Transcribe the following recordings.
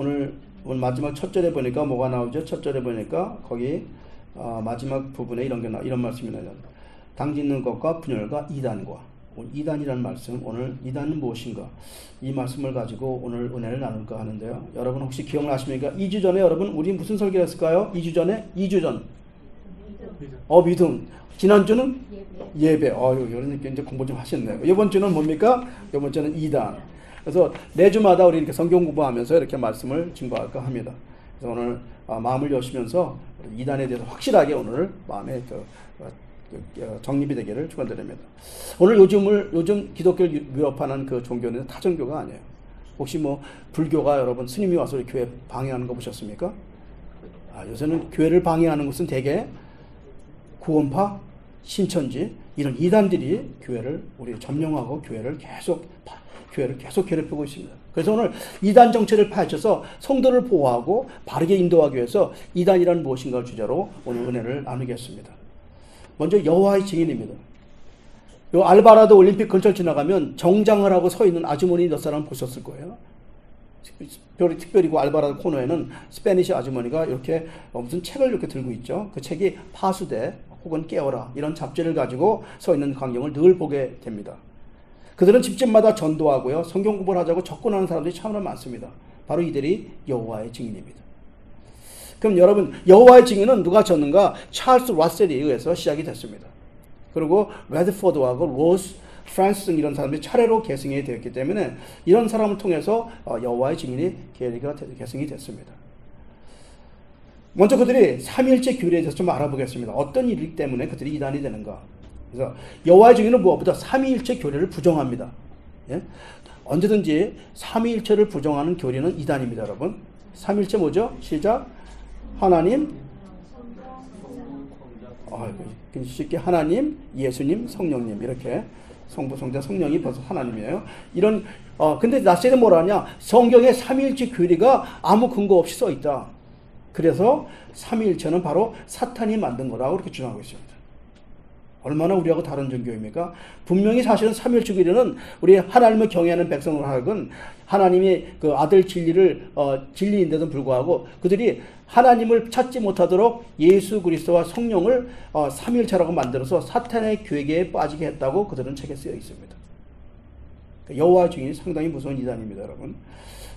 오늘 마지막 첫 절에 보니까 뭐가 나오죠? 첫 절에 보니까 거기 마지막 부분에 이런 말씀이 나요. 당짓는 것과 분열과 이단과. 이단이라는 말씀, 오늘 이단은 무엇인가? 이 말씀을 가지고 오늘 은혜를 나눌까 하는데요. 여러분 혹시 기억나십니까? 2주 전에 여러분 우리 무슨 설교를 했을까요? 2주 전에? 2주 전. 믿음. 지난주는? 예배. 여러분 이제 공부 좀 하셨네요. 이번 주는 뭡니까? 이번 주는 이단. 그래서 매주마다 우리 이렇게 성경 공부하면서 이렇게 말씀을 증거할까 합니다. 그래서 오늘 마음을 여시면서 이단에 대해서 확실하게 오늘 마음에 정립이 되기를 축원드립니다. 오늘 요즘 기독교를 위협하는 그 종교는 타종교가 아니에요. 혹시 뭐 불교가 여러분 스님이 와서 교회 방해하는 거 보셨습니까? 요새는 교회를 방해하는 것은 대개 구원파, 신천지 이런 이단들이 교회를 우리 점령하고 교회를 계속 괴롭히고 있습니다. 그래서 오늘 이단 정체를 파헤쳐서 성도를 보호하고 바르게 인도하기 위해서 이단이란 무엇인가 주제로 오늘 은혜를 나누겠습니다. 먼저 여호와의 증인입니다. 요 알바라도 올림픽 근처 지나가면 정장을 하고 서 있는 아주머니 몇 사람 보셨을 거예요. 특별히 그 알바라도 코너에는 스페니시 아주머니가 이렇게 무슨 책을 이렇게 들고 있죠. 그 책이 파수대 혹은 깨어라 이런 잡지를 가지고 서 있는 광경을 늘 보게 됩니다. 그들은 집집마다 전도하고요. 성경 공부를 하자고 접근하는 사람들이 참으로 많습니다. 바로 이들이 여호와의 증인입니다. 그럼 여러분 여호와의 증인은 누가 졌는가? 찰스 라셀에 의해서 시작이 됐습니다. 그리고 레드포드하고 로스 프란스 이런 사람들이 차례로 계승이 되었기 때문에 이런 사람을 통해서 여호와의 증인이 계승이 됐습니다. 먼저 그들이 삼위일체 교리에 대해서 좀 알아보겠습니다. 어떤 일 때문에 그들이 이단이 되는가? 그래서 여호와의 증인은 무엇보다 삼위일체 교리를 부정합니다. 예? 언제든지 삼위일체를 부정하는 교리는 이단입니다, 여러분. 삼위일체 뭐죠? 시작. 하나님, 쉽게 하나님, 예수님, 성령님 이렇게 성부, 성자, 성령이 벌써 하나님이에요. 이런 근데 나세는 뭐라냐? 성경에 삼위일체 교리가 아무 근거 없이 써 있다. 그래서 삼위일체는 바로 사탄이 만든 거라고 그렇게 주장하고 있습니다. 얼마나 우리하고 다른 종교입니까? 분명히 사실은 삼위일체 교리는 우리 하나님을 경외하는 백성으로 하여금 하나님이 그 아들 진리인데도 불구하고 그들이 하나님을 찾지 못하도록 예수 그리스도와 성령을 삼위일체라고 만들어서 사탄의 괴계에 빠지게 했다고 그들은 책에 쓰여 있습니다. 여호와의 증인이 상당히 무서운 이단입니다, 여러분.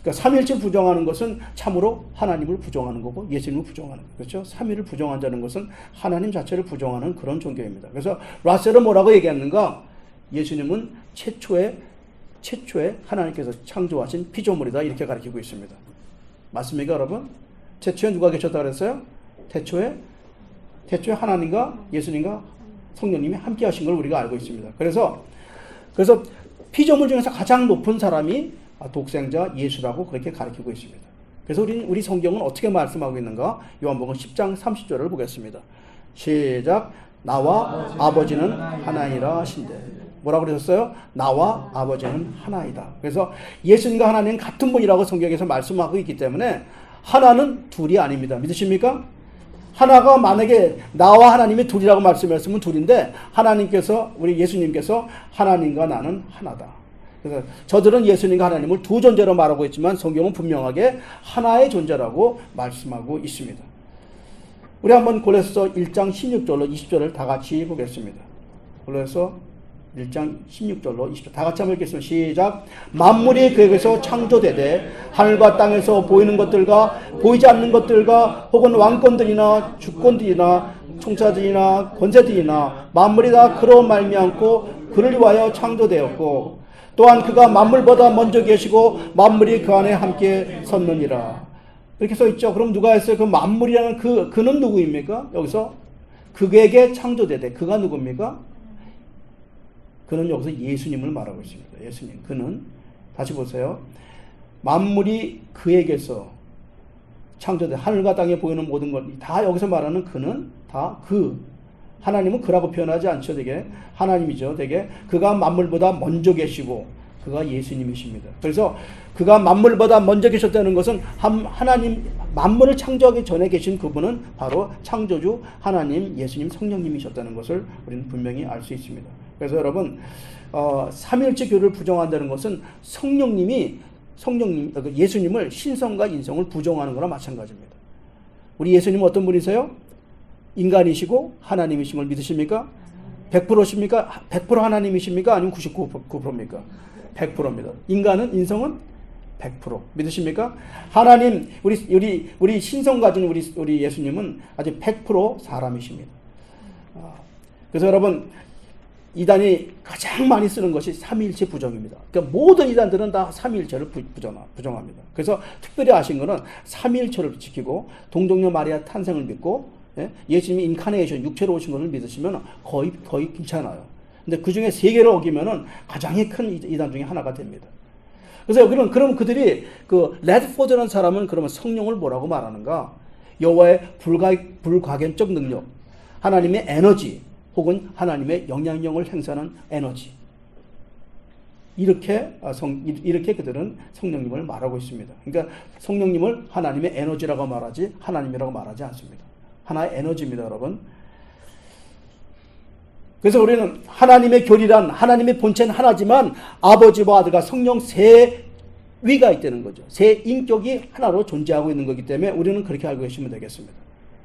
그러니까 삼위일체 부정하는 것은 참으로 하나님을 부정하는 거고 예수님을 부정하는 거죠. 그렇죠? 삼위를 부정한다는 것은 하나님 자체를 부정하는 그런 종교입니다. 그래서 라셀은 뭐라고 얘기했는가? 예수님은 최초에 하나님께서 창조하신 피조물이다 이렇게 가르치고 있습니다. 맞습니까, 여러분? 최초에 누가 계셨다 그랬어요? 태초에 하나님과 예수님과 성령님이 함께 하신 걸 우리가 알고 있습니다. 그래서 피조물 중에서 가장 높은 사람이 독생자 예수라고 그렇게 가르치고 있습니다. 그래서 우리 성경은 어떻게 말씀하고 있는가? 요한복음 10장 30절을 보겠습니다. 시작. 나와 아버지는 하나이라 하신대. 뭐라고 그러셨어요? 나와 아버지는 하나이다. 그래서 예수님과 하나님은 같은 분이라고 성경에서 말씀하고 있기 때문에 하나는 둘이 아닙니다. 믿으십니까? 하나가 만약에 나와 하나님이 둘이라고 말씀했으면 둘인데 하나님께서 우리 예수님께서 하나님과 나는 하나다. 그래서 저들은 예수님과 하나님을 두 존재로 말하고 있지만 성경은 분명하게 하나의 존재라고 말씀하고 있습니다. 우리 한번 골로새 1장 16절로 20절을 다 같이 보겠습니다. 골로새 1장 16절로 20절 다 같이 한번 읽겠습니다. 시작. 만물이 그에게서 창조되되 하늘과 땅에서 보이는 것들과 보이지 않는 것들과 혹은 왕권들이나 주권들이나 총사들이나 권세들이나 만물이 다 그로 말미암고 그를 위하여 창조되었고 또한 그가 만물보다 먼저 계시고 만물이 그 안에 함께 섰느니라. 이렇게 써 있죠. 그럼 누가 했어요? 그 만물이라는 그는 누구입니까? 여기서 그에게 창조되되 그가 누굽니까? 그는 여기서 예수님을 말하고 있습니다. 예수님. 그는 다시 보세요. 만물이 그에게서 창조되 하늘과 땅에 보이는 모든 것 다 여기서 말하는 그는 다 하나님은 그라고 표현하지 않죠. 되게 하나님이죠. 되게 그가 만물보다 먼저 계시고 그가 예수님이십니다. 그래서 그가 만물보다 먼저 계셨다는 것은 하나님 만물을 창조하기 전에 계신 그분은 바로 창조주 하나님 예수님 성령님이셨다는 것을 우리는 분명히 알 수 있습니다. 그래서 여러분 삼위일체 교를 부정한다는 것은 성령님이 성령님, 예수님을 신성과 인성을 부정하는 거나 마찬가지입니다. 우리 예수님은 어떤 분이세요? 인간이시고 하나님이신 걸 믿으십니까? 100%십니까? 100% 하나님이십니까? 아니면 99%입니까? 100%입니다. 인간은, 인성은 100% 믿으십니까? 하나님, 우리 신성 가진 우리 예수님은 아주 100% 사람이십니다. 그래서 여러분, 이단이 가장 많이 쓰는 것이 삼위일체 부정입니다. 그러니까 모든 이단들은 다 삼위일체를 부정합니다. 그래서 특별히 아신 것은 삼위일체를 지키고 동정녀 마리아 탄생을 믿고, 예수님이 인카네이션, 육체로 오신 것을 믿으시면 거의 괜찮아요. 근데 그 중에 세 개를 어기면은 가장 큰 이단 중에 하나가 됩니다. 그래서 그럼 그들이 레드포드라는 사람은 그러면 성령을 뭐라고 말하는가? 여호와의 불가견적 능력, 하나님의 에너지, 혹은 하나님의 영향력을 행사하는 에너지. 이렇게 그들은 성령님을 말하고 있습니다. 그러니까 성령님을 하나님의 에너지라고 말하지 하나님이라고 말하지 않습니다. 하나의 에너지입니다, 여러분. 그래서 우리는 하나님의 교리란 하나님의 본체는 하나지만 아버지와 아들과 성령 세 위가 있다는 거죠. 세 인격이 하나로 존재하고 있는 거기 때문에 우리는 그렇게 알고 계시면 되겠습니다.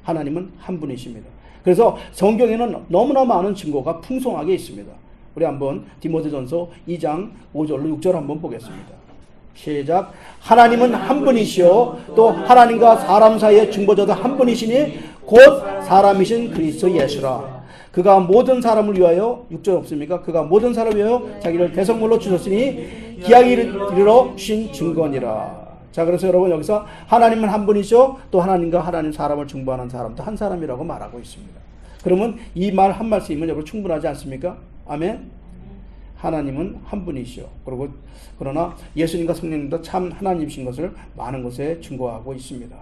하나님은 한 분이십니다. 그래서 성경에는 너무나 많은 증거가 풍성하게 있습니다. 우리 한번 디모데전서 2장 5절로 6절 한번 보겠습니다. 시작. 하나님은 한 분이시요 또 하나님과 사람 사이의 중보자도 한 분이시니 곧 사람이신 그리스도 예수라. 그가 모든 사람을 위하여 6절 없습니까? 그가 모든 사람을 위하여 자기를 대성물로 주셨으니 기약이 이르러 주신 증거니라. 자, 그래서 여러분 여기서 하나님은 한 분이죠. 또 하나님과 하나님 사람을 중보하는 사람도 한 사람이라고 말하고 있습니다. 그러면 이 말 한 말씀이면 여러분 충분하지 않습니까? 아멘. 하나님은 한 분이시요. 그리고 그러나 예수님과 성령님도 참 하나님이신 것을 많은 곳에 증거하고 있습니다.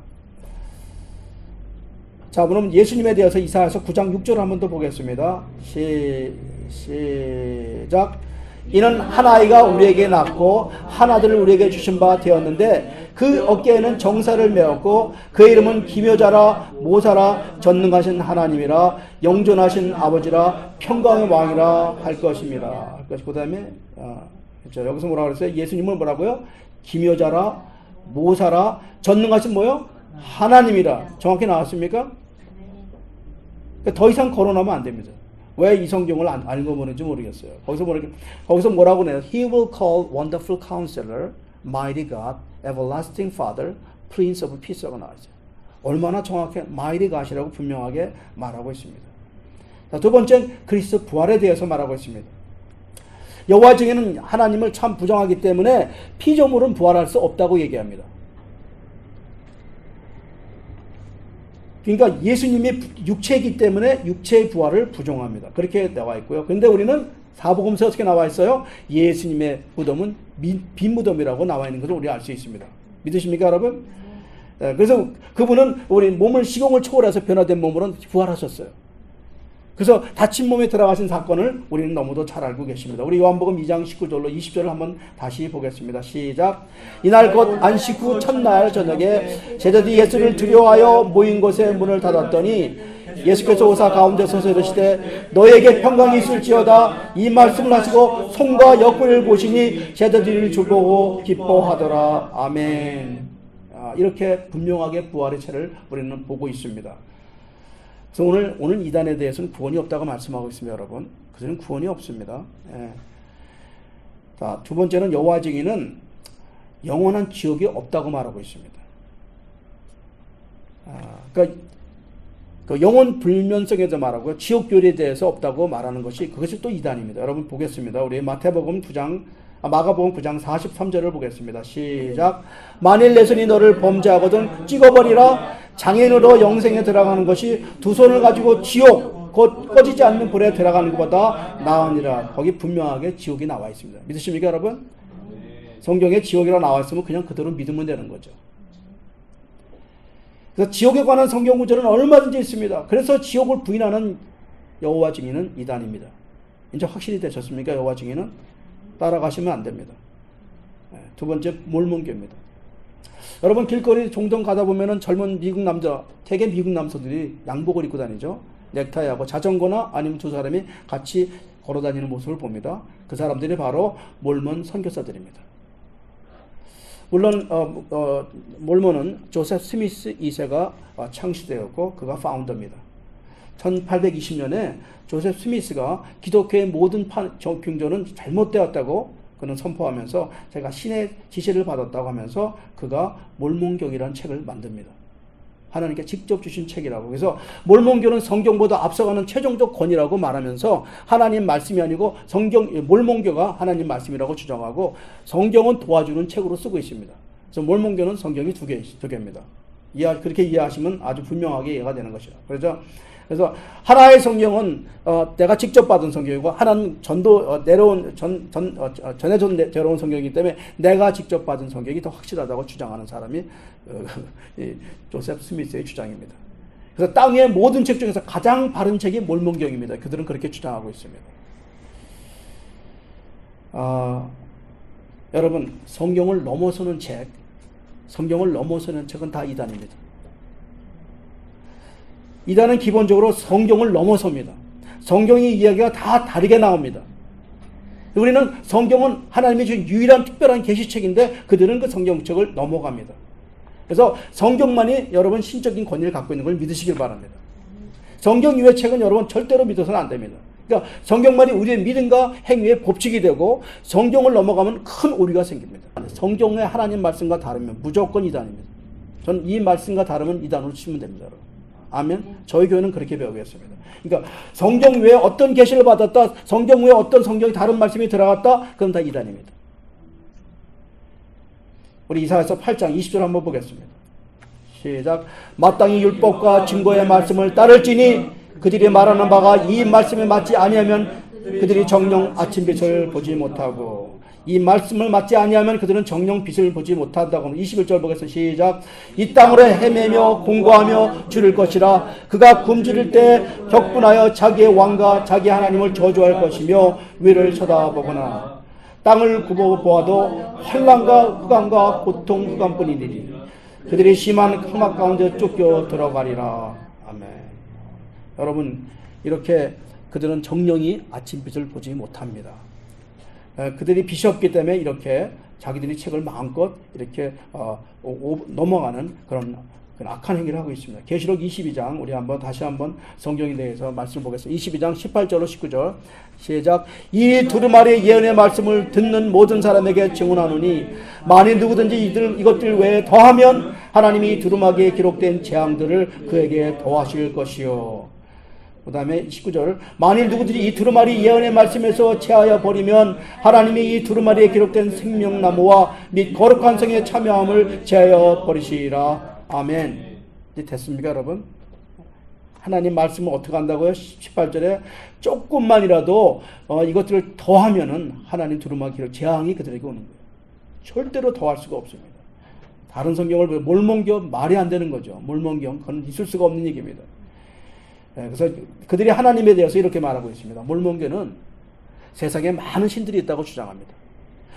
자, 그럼 예수님에 대해서 이사야서 9장 6절 한번 더 보겠습니다. 시작. 이는 한 아이가 우리에게 낳고 한 아들을 우리에게 주신 바 되었는데 그 어깨에는 정사를 메었고 그 이름은 기묘자라 모사라 전능하신 하나님이라 영존하신 아버지라 평강의 왕이라 할 것입니다. 그 다음에 여기서 뭐라고 그랬어요? 예수님을 뭐라고요? 기묘자라 모사라 전능하신 뭐요? 하나님이라. 정확히 나왔습니까? 더 이상 거론하면 안 됩니다. 왜 이 성경을 안 읽어보는지 모르겠어요. 거기서 뭐라고 해요? He will call Wonderful Counselor, Mighty God, Everlasting Father, Prince of Peace라고 나와있어요. 얼마나 정확해 Mighty God이라고 분명하게 말하고 있습니다. 자, 두 번째는 그리스도 부활에 대해서 말하고 있습니다. 여호와 증인은 하나님을 참 부정하기 때문에 피조물은 부활할 수 없다고 얘기합니다. 그러니까 예수님이 육체이기 때문에 육체의 부활을 부정합니다. 그렇게 나와 있고요. 그런데 우리는 사복음서에 어떻게 나와 있어요? 예수님의 무덤은 빈 무덤이라고 나와 있는 것을 우리가 알 수 있습니다. 믿으십니까, 여러분? 그래서 그분은 우리 몸을 시공을 초월해서 변화된 몸으로 부활하셨어요. 그래서 다친 몸에 들어가신 사건을 우리는 너무도 잘 알고 계십니다. 우리 요한복음 2장 19절로 20절을 한번 다시 보겠습니다. 시작. 이날 곧 안식 후 첫날 저녁에 제자들이 예수를 두려워하여 모인 곳에 문을 닫았더니 예수께서 오사 가운데 서서 이르시되 너에게 평강이 있을지어다. 이 말씀을 하시고 손과 옆구리를 보시니 제자들이 주보고 기뻐하더라. 아멘. 이렇게 분명하게 부활의 체를 우리는 보고 있습니다. 그래서 오늘 이단에 대해서는 구원이 없다고 말씀하고 있습니다, 여러분. 그들은 구원이 없습니다. 예. 자, 두 번째는 여호와 증인은 영원한 지옥이 없다고 말하고 있습니다. 그러니까 그 영혼 불면성에도 말하고요, 지옥 교리에 대해서 없다고 말하는 그것이 또 이단입니다. 여러분 보겠습니다. 우리 마가복음 9장 43절을 보겠습니다. 시작. 만일 내 손이 너를 범죄하거든 찍어버리라. 장애인으로 영생에 들어가는 것이 두 손을 가지고 지옥 곧 꺼지지 않는 불에 들어가는 것보다 나으니라. 거기 분명하게 지옥이 나와 있습니다. 믿으십니까, 여러분? 성경에 지옥이라고 나와 있으면 그냥 그대로 믿으면 되는 거죠. 그래서 지옥에 관한 성경 구절은 얼마든지 있습니다. 그래서 지옥을 부인하는 여호와 증인은 이단입니다. 이제 확실히 되셨습니까? 여호와 증인은 따라가시면 안 됩니다. 두 번째 몰몬교입니다. 여러분 길거리 종종 가다 보면은 젊은 미국 남자, 되게 미국 남성들이 양복을 입고 다니죠. 넥타이하고 자전거나 아니면 두 사람이 같이 걸어 다니는 모습을 봅니다. 그 사람들이 바로 몰몬 선교사들입니다. 물론 몰몬은 조셉 스미스 2세가 창시되었고 그가 파운더입니다. 1820년에 조셉 스미스가 기독교의 모든 경전은 잘못되었다고 그는 선포하면서 제가 신의 지시를 받았다고 하면서 그가 몰몬교이라는 책을 만듭니다. 하나님께 직접 주신 책이라고. 그래서 몰몬교는 성경보다 앞서가는 최종적 권위라고 말하면서 하나님 말씀이 아니고 몰몬교가 하나님 말씀이라고 주장하고 성경은 도와주는 책으로 쓰고 있습니다. 그래서 몰몬교는 성경이 두 개입니다. 그렇게 이해하시면 아주 분명하게 이해가 되는 것이죠. 그래서 하나의 성경은 내가 직접 받은 성경이고 하나는 전해져 내려온 성경이기 때문에 내가 직접 받은 성경이 더 확실하다고 주장하는 사람이 조셉 스미스의 주장입니다. 그래서 땅 위의 모든 책 중에서 가장 바른 책이 몰몬경입니다. 그들은 그렇게 주장하고 있습니다. 여러분, 성경을 넘어서는 책은 다 이단입니다. 이단은 기본적으로 성경을 넘어섭니다. 성경의 이야기가 다 다르게 나옵니다. 우리는 성경은 하나님이 준 유일한 특별한 계시책인데 그들은 그 성경책을 넘어갑니다. 그래서 성경만이 여러분 신적인 권위를 갖고 있는 걸 믿으시길 바랍니다. 성경 이외의 책은 여러분 절대로 믿어서는 안 됩니다. 그러니까 성경만이 우리의 믿음과 행위의 법칙이 되고 성경을 넘어가면 큰 오류가 생깁니다. 성경의 하나님 말씀과 다르면 무조건 이단입니다. 저는 이 말씀과 다르면 이단으로 치면 됩니다. 여러분. 아멘. 저희 교회는 그렇게 배우고 있습니다. 그러니까 성경 외에 어떤 계시를 받았다, 성경 외에 어떤 성경이 다른 말씀이 들어갔다, 그럼 다 이단입니다. 우리 이사야서 8장 20절 한번 보겠습니다. 시작. 마땅히 율법과 증거의 말씀을 따를지니 그들이 말하는 바가 이 말씀에 맞지 아니하면 그들이 정령 아침빛을 보지 못하고, 이 말씀을 맞지 아니하면 그들은 정령 빛을 보지 못한다고. 21절 보겠습니다. 시작. 이 땅으로 헤매며 공고하며 줄일 것이라. 그가 굶주릴 때 격분하여 자기의 왕과 자기 하나님을 저주할 것이며 위를 쳐다보거나 땅을 굽어보아도 환난과 흑암과 고통 흑암뿐이니리. 그들이 심한 흑막 가운데 쫓겨 들어가리라. 아멘. 여러분, 이렇게 그들은 정령이 아침빛을 보지 못합니다. 그들이 빛이 없기 때문에 이렇게 자기들이 책을 마음껏 이렇게 넘어가는 그런 악한 행위를 하고 있습니다. 계시록 22장 우리 다시 한번 성경에 대해서 말씀을 보겠습니다. 22장 18절로 19절 시작. 이 두루마리 예언의 말씀을 듣는 모든 사람에게 증언하노니 만일 누구든지 이것들 외에 더하면 하나님이 두루마리에 기록된 재앙들을 그에게 더하실 것이요. 그 다음에 19절. 만일 누구든지 이 두루마리 예언의 말씀에서 제하여 버리면 하나님이 이 두루마리에 기록된 생명나무와 및 거룩한 성에 참여함을 제하여 버리시리라. 아멘. 이제 됐습니까, 여러분? 하나님 말씀은 어떻게 한다고요? 18절에 조금만이라도 이것들을 더하면은 하나님 두루마리 기록 재앙이 그들에게 오는 거예요. 절대로 더할 수가 없습니다. 다른 성경을 보면 몰몬교 말이 안 되는 거죠. 몰몬경 그건 있을 수가 없는 얘기입니다. 그래서 그들이 하나님에 대해서 이렇게 말하고 있습니다. 몰몬교는 세상에 많은 신들이 있다고 주장합니다.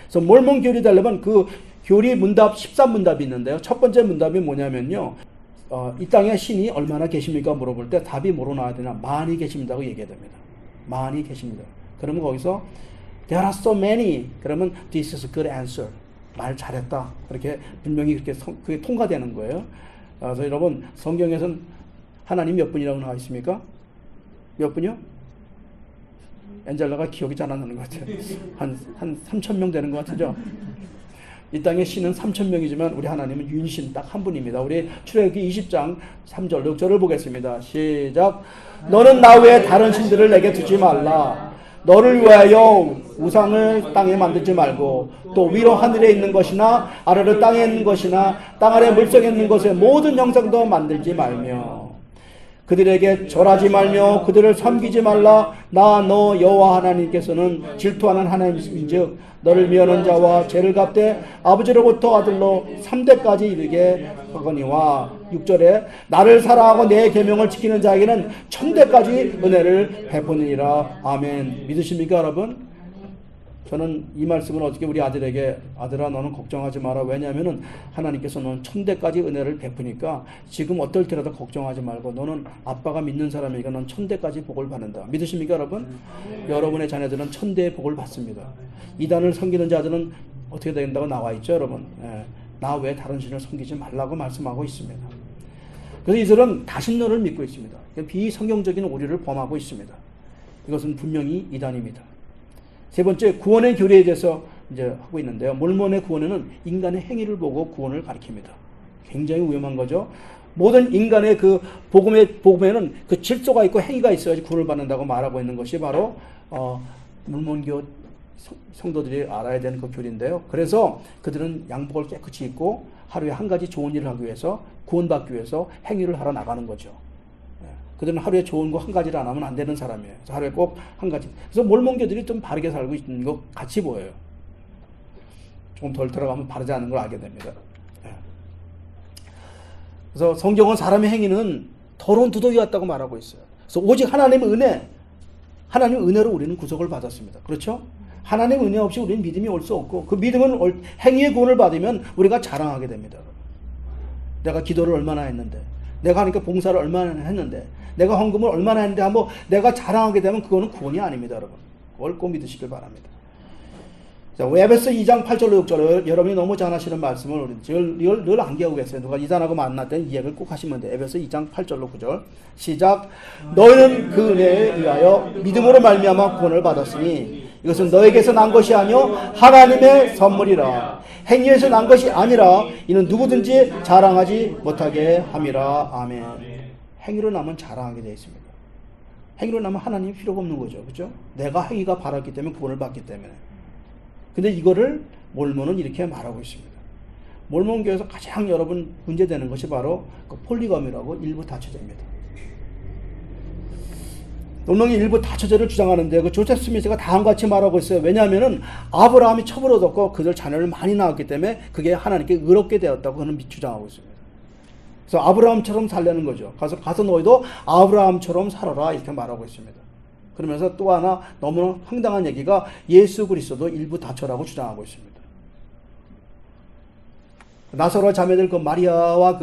그래서 몰몬교리 되려면 그 교리 문답 13문답이 있는데요. 첫 번째 문답이 뭐냐면요. 이 땅에 신이 얼마나 계십니까? 물어볼 때 답이 뭐로 나와야 되나? 많이 계십니다고 얘기해야 됩니다. 많이 계십니다. 그러면 거기서 There are so many. 그러면 This is a good answer. 말 잘했다. 그렇게 분명히 그게 통과되는 거예요. 그래서 여러분 성경에서는 하나님 몇 분이라고 나와 있습니까? 몇 분이요? 엔젤라가 기억이 잘 안 나는 것 같아요. 한 3,000명 되는 것 같죠? 이 땅의 신은 3,000명이지만 우리 하나님은 유일신 딱 한 분입니다. 우리 출애굽기 20장 3절 6절을 보겠습니다. 시작. 너는 나 외에 다른 신들을 내게 두지 말라. 너를 위하여 우상을 땅에 만들지 말고 또 위로 하늘에 있는 것이나 아래로 땅에 있는 것이나 땅 아래 물속에 있는 것의 모든 형상도 만들지 말며 그들에게 절하지 말며 그들을 섬기지 말라. 나 너 여호와 하나님께서는 질투하는 하나님이신즉 너를 미워하는 자와 죄를 갚되 아버지로부터 아들로 3대까지 이르게 하거니와. 6절에 나를 사랑하고 내 계명을 지키는 자에게는 1000대까지 은혜를 베푸니라. 아멘. 믿으십니까 여러분? 저는 이 말씀을 어떻게 우리 아들에게 아들아 너는 걱정하지 마라. 왜냐하면 하나님께서 너는 1000대까지 은혜를 베푸니까 지금 어떨지라도 걱정하지 말고 너는 아빠가 믿는 사람이니까 너는 1000대까지 복을 받는다. 믿으십니까 여러분? 여러분의 자녀들은 1000대의 복을 받습니다. 이단을 섬기는 자들은 어떻게 된다고 나와 있죠 여러분? 나 외에 다른 신을 섬기지 말라고 말씀하고 있습니다. 그래서 이들은 다신론을 믿고 있습니다. 비성경적인 오류를 범하고 있습니다. 이것은 분명히 이단입니다. 세 번째, 구원의 교리에 대해서 이제 하고 있는데요. 몰몬의 구원에는 인간의 행위를 보고 구원을 가리킵니다. 굉장히 위험한 거죠. 모든 인간의 그 복음에는 그 질서가 있고 행위가 있어야지 구원을 받는다고 말하고 있는 것이 바로 몰몬교 성도들이 알아야 되는 그 교리인데요. 그래서 그들은 양복을 깨끗이 입고 하루에 한 가지 좋은 일을 하기 위해서, 구원받기 위해서 행위를 하러 나가는 거죠. 그들은 하루에 좋은 거 한 가지를 안 하면 안 되는 사람이에요. 그래서 하루에 꼭 한 가지. 그래서 몰몬교들이 좀 바르게 살고 있는 것 같이 보여요. 조금 덜 들어가면 바르지 않은 걸 알게 됩니다. 그래서 성경은 사람의 행위는 더러운 두더기 같다고 말하고 있어요. 그래서 오직 하나님의 은혜, 하나님의 은혜로 우리는 구속을 받았습니다. 그렇죠? 하나님의 은혜 없이 우리는 믿음이 올 수 없고, 그 믿음은 행위의 구원을 받으면 우리가 자랑하게 됩니다. 내가 기도를 얼마나 했는데, 내가 하니까 봉사를 얼마나 했는데, 내가 헌금을 얼마나 했는데 한번 내가 자랑하게 되면 그거는 구원이 아닙니다, 여러분. 그걸 꼭 믿으시길 바랍니다. 자, 에베소 2장 8절로 6절, 여러분이 너무 잘 아시는 말씀을 늘 암기하고 계세요. 누가 이단하고 만날 때는 이 얘기를 꼭 하시면 돼요. 에베소 2장 8절로 9절 시작. 너희는 그 은혜에 의하여 믿음으로 말미암아 구원을 받았으니 이것은 너에게서 난 것이 아니요 하나님의 선물이라. 행위에서 난 것이 아니라 이는 누구든지 자랑하지 못하게 함이라. 아멘. 행위로 나면 자랑하게 되어 있습니다. 행위로 나면 하나님이 필요가 없는 거죠. 그렇죠? 내가 행위가 바랐기 때문에 구원을 받기 때문에. 근데 이거를 몰몬은 이렇게 말하고 있습니다. 몰몬교에서 가장 여러분 문제되는 것이 바로 그 폴리검이라고 일부 다처제입니다. 몰몬이 일부 다처제를 주장하는데 그 조셉 스미스가 다음과 같이 말하고 있어요. 왜냐하면은 아브라함이 첩을 얻었고 그들 자녀를 많이 낳았기 때문에 그게 하나님께 의롭게 되었다고 그는 주장하고 있습니다. 그래서 아브라함처럼 살려는 거죠. 가서 너희도 아브라함처럼 살아라 이렇게 말하고 있습니다. 그러면서 또 하나 너무나 황당한 얘기가 예수 그리스도도 일부 다처라고 주장하고 있습니다. 나사로 자매들 그 마리아와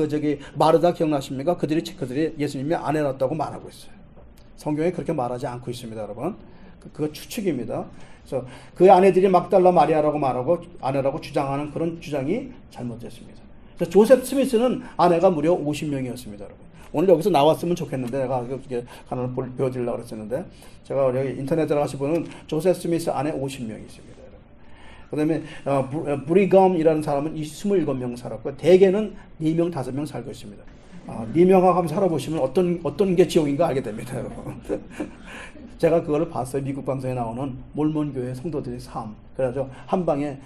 마르다 기억나십니까? 그들이 예수님의 아내였다고 말하고 있어요. 성경에 그렇게 말하지 않고 있습니다, 여러분. 그거 추측입니다. 그래서 그 아내들이 막달라 마리아라고 말하고 아내라고 주장하는 그런 주장이 잘못됐습니다. 그래서 조셉 스미스는 아내가 무려 50명이었습니다, 여러분. 오늘 여기서 나왔으면 좋겠는데 내가 이렇게 하나를 보여드리려고 그랬었는데 제가 여기 인터넷에 들어가시 보면 조셉 스미스 안에 50명이 있습니다. 그 다음에 브리검이라는 사람은 27명 살았고 대개는 4명, 5명 살고 있습니다. 4명하고 한번 살아보시면 어떤 게 지옥인가 알게 됩니다, 여러분. 제가 그거를 봤어요. 미국 방송에 나오는 몰몬교회 성도들의 삶. 그래서 한 방에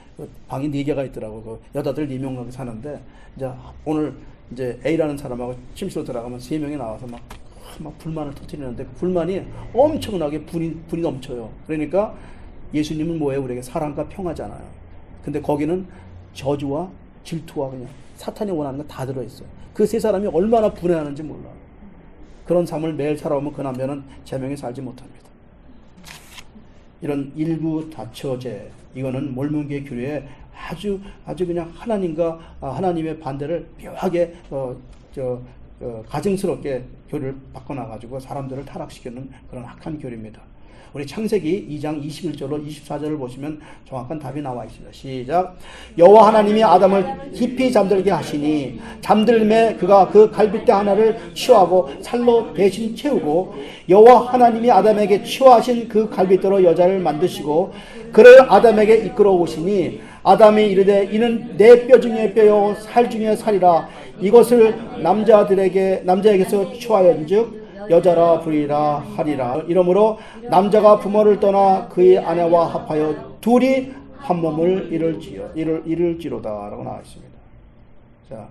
방이 4개가 있더라고. 그 여자들 4명하고 사는데 이제 오늘 이제 A라는 사람하고 침실로 들어가면 3명이 나와서 막 불만을 터뜨리는데 그 불만이 엄청나게 분이 넘쳐요. 그러니까 예수님은 뭐예요? 우리에게 사랑과 평화잖아요. 근데 거기는 저주와 질투와 그냥 사탄이 원하는 거 다 들어있어요. 그 세 사람이 얼마나 분해하는지 몰라요. 그런 삶을 매일 살아오면 그 남자는 제명에 살지 못합니다. 이런 일부 다처제, 이거는 몰몬교의 교리에 아주 그냥 하나님의 반대를 묘하게 가증스럽게 교리를 바꿔놔가지고 사람들을 타락시키는 그런 악한 교리입니다. 우리 창세기 2장 21절로 24절을 보시면 정확한 답이 나와 있습니다. 시작. 여호와 하나님이 아담을 깊이 잠들게 하시니 잠들매 그가 그 갈빗대 하나를 취하고 살로 대신 채우고 여호와 하나님이 아담에게 취하신 그 갈빗대로 여자를 만드시고 그를 아담에게 이끌어 오시니 아담이 이르되 이는 내 뼈 중에 뼈요 살 중에 살이라 이것을 남자에게서 취하였은즉 여자라 부리라 하리라. 이러므로 남자가 부모를 떠나 그의 아내와 합하여 둘이 한 몸을 이룰지로다라고 나와 있습니다. 자,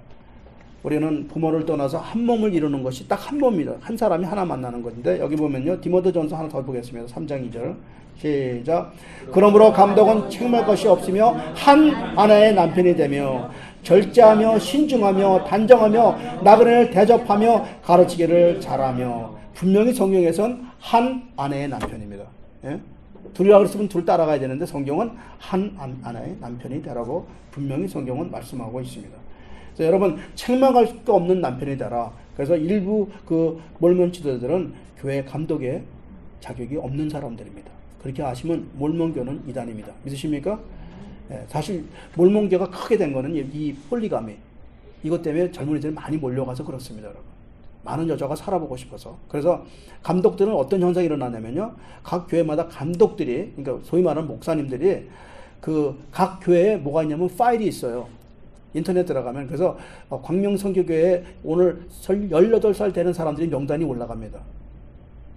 우리는 부모를 떠나서 한 몸을 이루는 것이 딱 한 몸입니다. 한 사람이 하나 만나는 것인데 여기 보면요. 디모데전서 하나 더 보겠습니다. 3장 2절. 시작. 그러므로 감독은 책망할 것이 없으며 한 아내의 남편이 되며 절제하며 신중하며 단정하며 나그네를 대접하며 가르치기를 잘하며. 분명히 성경에선 한 아내의 남편입니다. 예? 둘이라 그랬으면 둘 따라가야 되는데 성경은 한 아내의 남편이 되라고 분명히 성경은 말씀하고 있습니다. 그래서 여러분 책망할 수 없는 남편이 되라. 그래서 일부 그 몰몬 지도자들은 교회 감독의 자격이 없는 사람들입니다. 그렇게 아시면 몰몬교는 이단입니다. 믿으십니까? 예, 사실 몰몬교가 크게 된 거는 이 폴리가미 이것 때문에 젊은이들이 많이 몰려가서 그렇습니다, 여러분. 많은 여자가 살아보고 싶어서. 그래서 감독들은 어떤 현상이 일어나냐면요, 각 교회마다 감독들이, 그러니까 소위 말하는 목사님들이 그 각 교회에 뭐가 있냐면 파일이 있어요. 인터넷 들어가면. 그래서 광명선교교회에 오늘 18살 되는 사람들이 명단이 올라갑니다.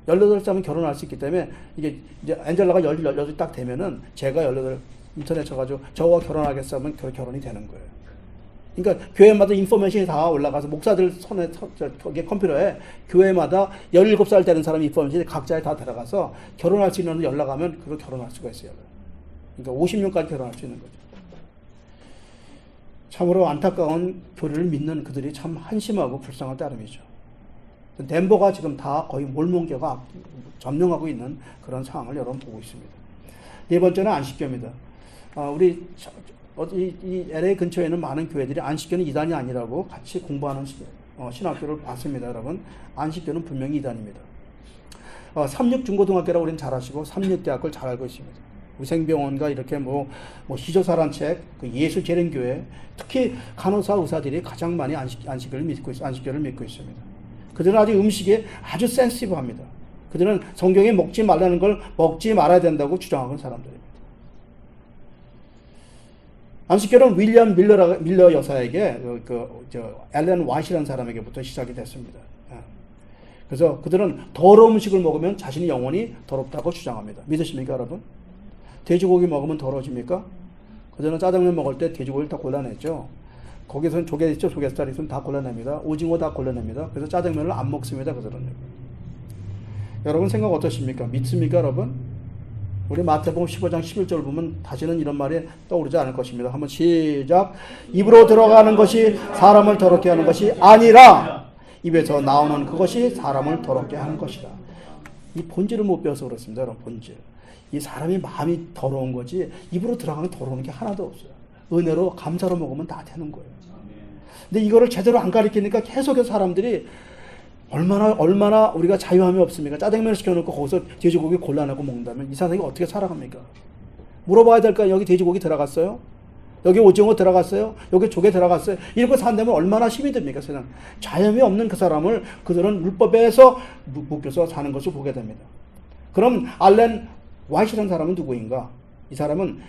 18살이면 결혼할 수 있기 때문에 이게 이제 엔젤라가 18이 딱 되면은 제가 18 인터넷 쳐가지고 저와 결혼하겠어 하면 결혼이 되는 거예요. 그러니까 교회마다 인포메이션이 다 올라가서 목사들 손에 거기에 컴퓨터에 교회마다 17살 되는 사람 인포메이션이 각자에 다 들어가서 결혼할 수 있는 연락하면 그걸 결혼할 수가 있어요. 그러니까 50년까지 결혼할 수 있는 거죠. 참으로 안타까운 교리를 믿는 그들이 참 한심하고 불쌍한 따름이죠. 덴버가 지금 다 거의 몰몬교가 점령하고 있는 그런 상황을 여러분 보고 있습니다. 네 번째는 안식교입니다. 우리 이 LA 근처에는 많은 교회들이 안식교는 이단이 아니라고 같이 공부하는 신학교를 봤습니다, 여러분. 안식교는 분명히 이단입니다. 삼육중고등학교라고 우리는 잘 아시고 삼육대학교를 잘 알고 있습니다. 위생병원과 이렇게 희조사란 책, 그 예수재림교회, 특히 간호사 의사들이 가장 많이 안식교를 믿고 있습니다. 그들은 아직 음식에 아주 센시티브합니다. 그들은 성경에 먹지 말라는 걸 먹지 말아야 된다고 주장하는 사람들입니다. 안식교는 윌리엄 밀러 여사에게 엘렌 와이시라는 사람에게부터 시작이 됐습니다. 그래서 그들은 더러운 음식을 먹으면 자신의 영혼이 더럽다고 주장합니다. 믿으십니까, 여러분? 돼지고기 먹으면 더러워집니까? 그들은 짜장면 먹을 때 돼지고기를 다 골라냈죠. 거기서는 조개 있죠, 조개살 있으면 다 골라냅니다. 오징어 다 골라냅니다. 그래서 짜장면을 안 먹습니다, 그들은. 여러분 생각 어떠십니까? 믿습니까, 여러분? 우리 마태복음 15장 11절 보면 다시는 이런 말이 떠오르지 않을 것입니다. 한번 시작. 입으로 들어가는 것이 사람을 더럽게 하는 것이 아니라 입에서 나오는 그것이 사람을 더럽게 하는 것이다. 이 본질을 못 배워서 그렇습니다, 여러분. 본질. 이 사람이 마음이 더러운 거지 입으로 들어가면 더러운 게 하나도 없어요. 은혜로 감사로 먹으면 다 되는 거예요. 근데 이거를 제대로 안 가르치니까 계속해서 사람들이 얼마나 우리가 자유함이 없습니까? 짜장면을 시켜놓고 거기서 돼지고기 골라내고 먹는다면 이 사람이 어떻게 살아갑니까? 물어봐야 될까요? 여기 돼지고기 들어갔어요? 여기 오징어 들어갔어요? 여기 조개 들어갔어요? 이렇게 산다면 얼마나 힘이 듭니까? 세상 자유함이 없는 그 사람을 그들은 율법에서 묶여서 사는 것을 보게 됩니다. 그럼 알렌 와이시라는 사람은 누구인가? 이 사람은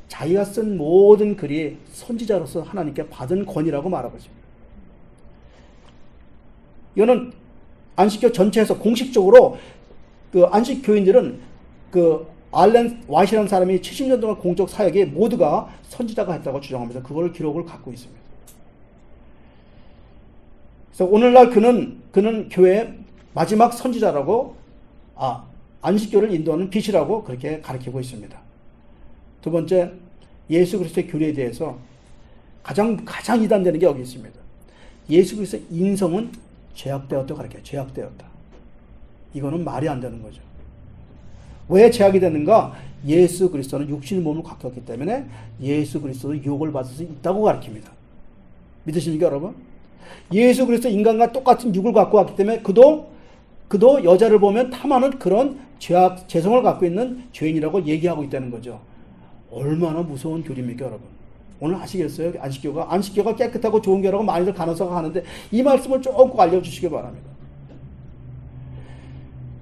자기가 쓴 모든 글이 선지자로서 하나님께 받은 권위라고 말하고 있습니다. 이거는 안식교 전체에서 공식적으로 그 안식교인들은 그 알렌 와이시라는 사람이 70년 동안 공적 사역에 모두가 선지자가 했다고 주장합니다. 그걸 기록을 갖고 있습니다. 그래서 오늘날 그는 교회의 마지막 선지자라고 안식교를 인도하는 빛이라고 그렇게 가르치고 있습니다. 두 번째, 예수 그리스도의 교리에 대해서 가장 이단되는 게 여기 있습니다. 예수 그리스도의 인성은 죄악되었다 가르쳐요. 죄악되었다. 이거는 말이 안 되는 거죠. 왜 죄악이 되는가? 예수 그리스도는 육신의 몸을 갖고 있기 때문에 예수 그리스도도 유혹을 받을 수 있다고 가르칩니다. 믿으십니까, 여러분? 예수 그리스도 인간과 똑같은 육을 갖고 왔기 때문에 그도 여자를 보면 탐하는 그런 죄성을 갖고 있는 죄인이라고 얘기하고 있다는 거죠. 얼마나 무서운 교리입니까, 여러분? 오늘 아시겠어요? 안식교가 깨끗하고 좋은 교라고 많이들 간호사가 하는데 이 말씀을 조금 꼭 알려주시기 바랍니다.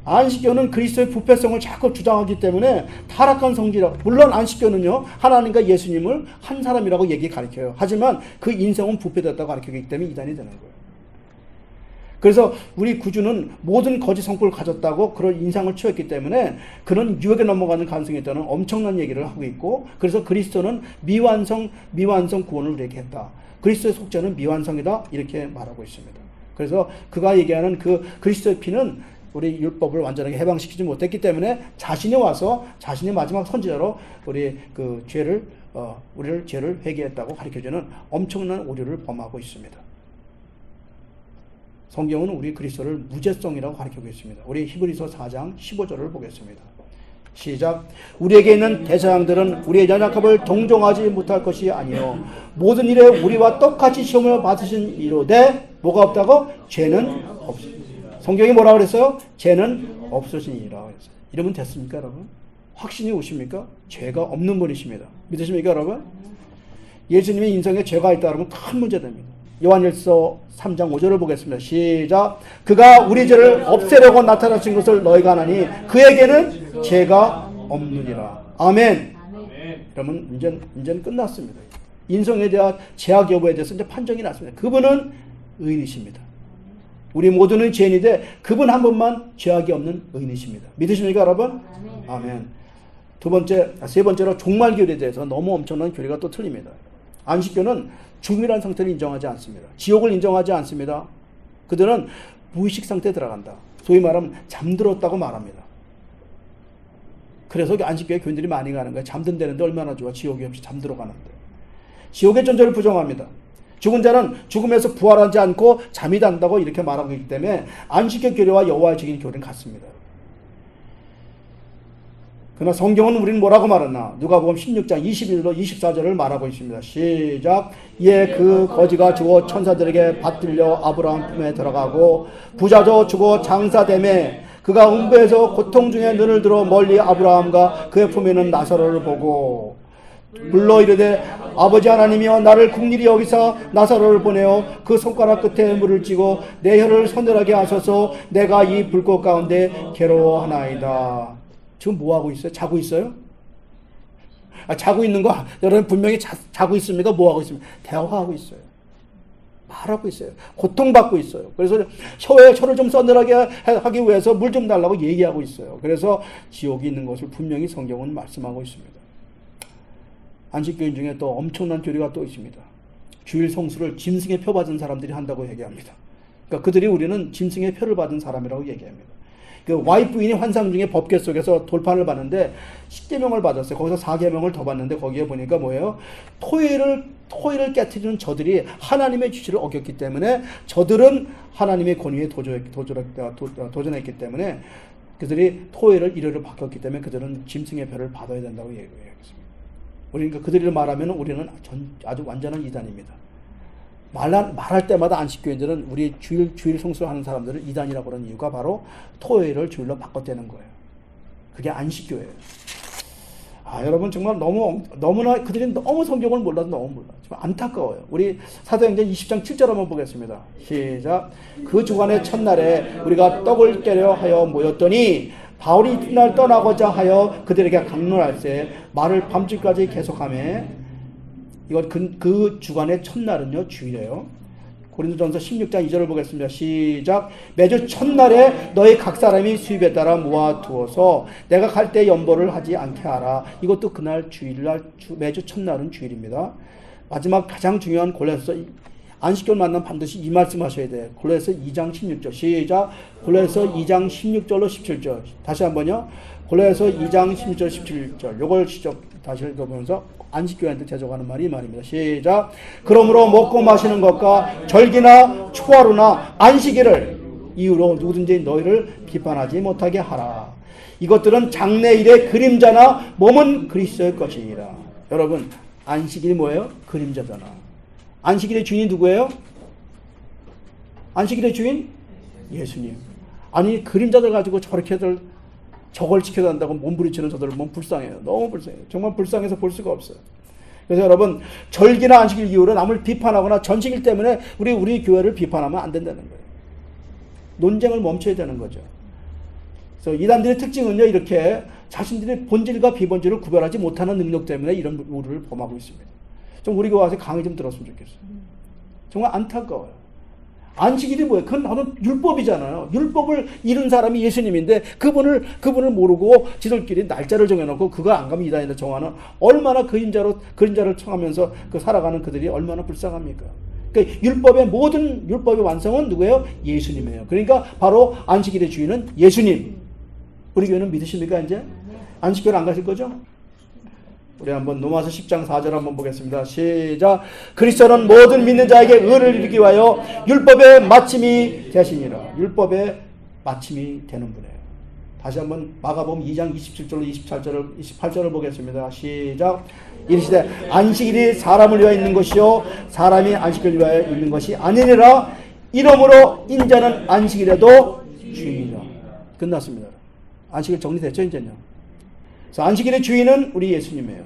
안식교는 그리스도의 부패성을 자꾸 주장하기 때문에 타락한 성질이라고. 물론 안식교는요, 하나님과 예수님을 한 사람이라고 가르쳐요. 하지만 그 인성은 부패됐다고 가르치기 때문에 이단이 되는 거예요. 그래서 우리 구주는 모든 거짓 성품을 가졌다고 그런 인상을 취했기 때문에 그는 유혹에 넘어가는 가능성이 있다는 엄청난 얘기를 하고 있고, 그래서 그리스도는 미완성 구원을 우리에게 했다. 그리스도의 속죄는 미완성이다. 이렇게 말하고 있습니다. 그래서 그가 얘기하는 그 그리스도의 피는 우리 율법을 완전하게 해방시키지 못했기 때문에 자신이 와서 자신이 마지막 선지자로 우리 그 우리를 죄를 회개했다고 가르쳐주는 엄청난 오류를 범하고 있습니다. 성경은 우리 그리스도를 무죄성이라고 가르치고 있습니다. 우리 히브리서 4장 15절을 보겠습니다. 시작. 우리에게 있는 대사장들은 우리의 연약함을 동정하지 못할 것이 아니요 모든 일에 우리와 똑같이 시험을 받으신 이로되 뭐가 없다고? 죄는 없으시니라. 성경이 뭐라고 그랬어요? 죄는 없으시니라. 이러면 됐습니까, 여러분? 확신이 오십니까? 죄가 없는 분이십니다. 믿으십니까, 여러분? 예수님의 인생에 죄가 있다 그러면 큰 문제됩니다. 요한일서 3장 5절을 보겠습니다. 시작. 그가 우리 죄를 없애려고 나타나신 것을 너희가 아나니 그에게는 죄가 없느니라. 아멘. 그러면 이제는 끝났습니다. 인성에 대한 죄악 여부에 대해서 이제 판정이 났습니다. 그분은 의인이십니다. 우리 모두는 죄인인데 그분 한 분만 죄악이 없는 의인이십니다. 믿으십니까, 여러분? 아멘. 세 번째로 종말교리에 대해서 너무 엄청난 교리가 또 틀립니다. 안식교는 죽음이라는 상태를 인정하지 않습니다. 지옥을 인정하지 않습니다. 그들은 무의식 상태에 들어간다. 소위 말하면 잠들었다고 말합니다. 그래서 안식교에 교인들이 많이 가는 거예요. 잠든다는데 얼마나 좋아. 지옥이 없이 잠들어 가는데. 지옥의 존재를 부정합니다. 죽은 자는 죽음에서 부활하지 않고 잠이 단다고 이렇게 말하고 있기 때문에 안식교 교리와 여호와의 증인 교리는 같습니다. 그러나 성경은 우리는 뭐라고 말하나? 누가복음 16장 21절 24절을 말하고 있습니다. 시작. 이에 그 거지가 죽어 천사들에게 받들려 아브라함 품에 들어가고 부자도 죽어 장사되매 그가 음부에서 고통 중에 눈을 들어 멀리 아브라함과 그의 품에 있는 나사로를 보고 불러 이르되 아버지 하나님이여 나를 긍휼히 여기사 나사로를 보내어 그 손가락 끝에 물을 찌고 내 혀를 서늘하게 하소서 내가 이 불꽃 가운데 괴로워하나이다. 지금 뭐하고 있어요? 자고 있어요? 자고 있는 거 여러분 분명히 자고 있습니까? 뭐하고 있습니까? 대화하고 있어요. 말하고 있어요. 고통받고 있어요. 그래서 혀를 좀 서늘하게 하기 위해서 물 좀 달라고 얘기하고 있어요. 그래서 지옥이 있는 것을 분명히 성경은 말씀하고 있습니다. 안식교인 중에 또 엄청난 교리가 또 있습니다. 주일 성수를 짐승의 표 받은 사람들이 한다고 얘기합니다. 그러니까 그들이 우리는 짐승의 표를 받은 사람이라고 얘기합니다. 그 와이프인이 환상 중에 법궤 속에서 돌판을 봤는데 10계명을 받았어요. 거기서 4계명을 더 받는데 거기에 보니까 뭐예요? 토일을 깨트리는 저들이 하나님의 지시를 어겼기 때문에 저들은 하나님의 권위에 도전했기 때문에 그들이 토일을 일요일을 바뀌었기 때문에 그들은 짐승의 표를 받아야 된다고 얘기했습니다. 그러니까 그들을 말하면 우리는 아주 완전한 이단입니다. 말할 때마다 안식교인들은 우리 주일 성수를 하는 사람들을 이단이라고 하는 이유가 바로 토요일을 주일로 바꿨다는 거예요. 그게 안식교예요. 여러분 정말 너무나 그들이 너무 성경을 몰라도 너무 몰라. 정말 안타까워요. 우리 사도행전 20장 7절 한번 보겠습니다. 시작. 그 주간의 첫날에 우리가 떡을 깨려 하여 모였더니 바울이 이튿날 떠나고자 하여 그들에게 강론할세 말을 밤중까지 계속하며 이건 그 주간의 첫날은요 주일이에요. 고린도전서 16장 2절을 보겠습니다. 시작. 매주 첫날에 너희 각 사람이 수입에 따라 모아두어서 내가 갈 때 연보를 하지 않게 하라. 이것도 그날 주일날 매주 첫날은 주일입니다. 마지막 가장 중요한 골로새서 안식교를 만나면 반드시 이 말씀 하셔야 돼요. 골로새서 2장 16절 시작. 골로새서 2장 16절로 17절 다시 한번요. 골로새서 2장 16절 17절 요걸 다시 읽어보면서 안식교회한테 대적하는 말이 이 말입니다. 시작. 그러므로 먹고 마시는 것과 절기나 초하루나 안식일을 이유로 누구든지 너희를 비판하지 못하게 하라. 이것들은 장래일의 그림자나 몸은 그리스도의 것이니라. 여러분 안식일이 뭐예요? 그림자잖아. 안식일의 주인이 누구예요? 안식일의 주인? 예수님. 아니 그림자들 가지고 저렇게들 저걸 지켜야 한다고 몸부림치는 저들 몸 불쌍해요. 너무 불쌍해요. 정말 불쌍해서 볼 수가 없어요. 그래서 여러분 절기나 안식일 이후로 남을 비판하거나 전식일 때문에 우리 교회를 비판하면 안 된다는 거예요. 논쟁을 멈춰야 되는 거죠. 그래서 이단들의 특징은요 이렇게 자신들의 본질과 비본질을 구별하지 못하는 능력 때문에 이런 우려를 범하고 있습니다. 좀 우리 교회 와서 강의 좀 들었으면 좋겠어요. 정말 안타까워요. 안식일이 뭐예요? 그건 나는 율법이잖아요. 율법을 이룬 사람이 예수님인데 그분을 모르고 지들끼리 날짜를 정해놓고 그거 안 가면 이단이다 정하는 얼마나 그림자를 청하면서 살아가는 그들이 얼마나 불쌍합니까? 그러니까 율법의 모든 율법의 완성은 누구예요? 예수님이에요. 그러니까 바로 안식일의 주인은 예수님. 우리 교회는 믿으십니까 이제? 안식교를 안 가실 거죠? 우리 한번 로마서 10장 4절 한번 보겠습니다. 시작. 그리스도는 모든 믿는 자에게 의를 이루기 위하여 율법의 마침이 되시니라. 율법의 마침이 되는 분이에요. 다시 한번 마가복음 2장 27절로 28절을 보겠습니다. 시작. 이르시되 안식일이 사람을 위하여 있는 것이요 사람이 안식일을 위하여 있는 것이 아니니라. 이러므로 인자는 안식일에도 주인이라. 끝났습니다. 안식일 정리됐죠 이제는요. 그래서 안식일의 주인은 우리 예수님이에요.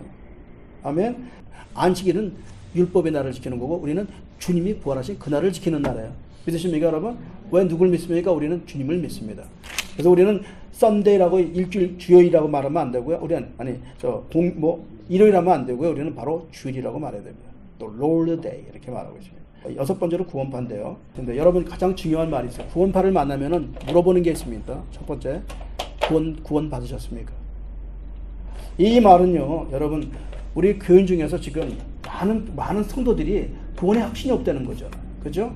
아멘. 안식일은 율법의 날을 지키는 거고 우리는 주님이 부활하신 그 날을 지키는 날이에요. 믿으십니까 여러분? 왜 누굴 믿습니까? 우리는 주님을 믿습니다. 그래서 우리는 썬데이라고 일주일 주요일이라고 말하면 안 되고요. 우리는 일요일 하면 안 되고요. 우리는 바로 주일이라고 말해야 됩니다. 또 Lord Day 이렇게 말하고 있습니다. 여섯 번째로 구원파인데요. 근데 여러분 가장 중요한 말이 있어요. 구원파를 만나면은 물어보는 게 있습니다. 첫 번째, 구원 받으셨습니까? 이 말은요, 여러분 우리 교인 중에서 지금 많은 성도들이 구원의 확신이 없다는 거죠. 그죠?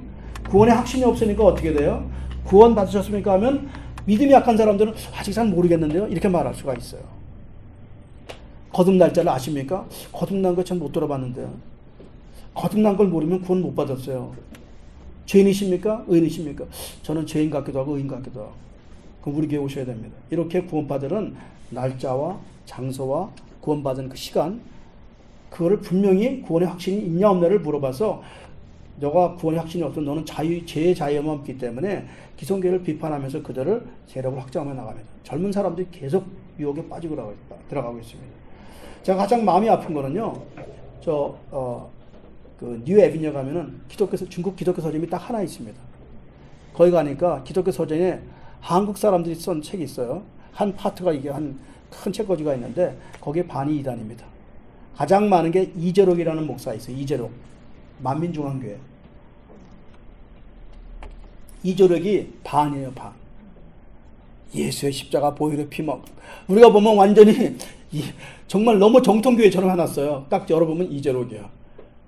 구원의 확신이 없으니까 어떻게 돼요? 구원 받으셨습니까? 하면 믿음이 약한 사람들은 아직 잘 모르겠는데요. 이렇게 말할 수가 있어요. 거듭 날짜를 아십니까? 거듭난 거 참 못 들어봤는데요. 거듭난 걸 모르면 구원 못 받았어요. 죄인이십니까? 의인이십니까? 저는 죄인 같기도 하고 의인 같기도 하고. 그럼 우리 교회 오셔야 됩니다. 이렇게 구원받으는 날짜와 장소와 구원받은 그 시간, 그거를 분명히 구원의 확신이 있냐 없냐를 물어봐서 너가 구원의 확신이 없으면 너는 죄의 자유만 없기 때문에 기성교회를 비판하면서 그들을 세력을 확장하며 나갑니다. 젊은 사람들이 계속 유혹에 빠지고 들어가고 있습니다. 제가 가장 마음이 아픈 거는요, 뉴 에비뉴 가면은 중국 기독교 서점이 딱 하나 있습니다. 거기 가니까 기독교 서점에 한국 사람들이 쓴 책이 있어요. 한 파트가 이게 한 큰 책꽂이가 있는데 거기에 반이 이단입니다. 가장 많은 게 이재록이라는 목사 있어요. 이재록. 만민중앙교회. 이재록이 반이에요, 반. 예수의 십자가 보혈의 피 막. 우리가 보면 완전히 정말 너무 정통교회처럼 해놨어요. 딱 열어보면 이재록이야.